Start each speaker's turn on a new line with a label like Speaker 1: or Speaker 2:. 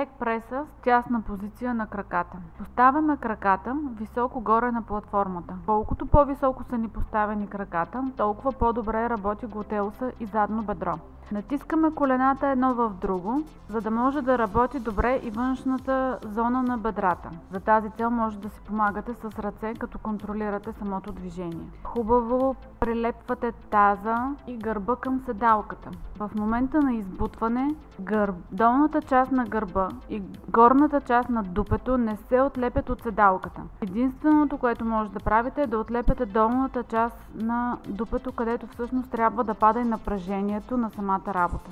Speaker 1: Leg преса с тясна позиция на краката. Поставяме краката високо горе на платформата. Колкото по-високо са ни поставени краката, толкова по-добре работи глутеуса и задно бедро. Натискаме колената едно в друго, за да може да работи добре и външната зона на бедрата. За тази цел може да си помагате с ръце, като контролирате самото движение. Хубаво прилепвате таза и гърба към седалката. В момента на избутване, долната част на гърба и горната част на дупето не се отлепят от седалката. Единственото, което може да правите, е да отлепяте долната част на дупето, където всъщност трябва да пада и напрежението на самата работа.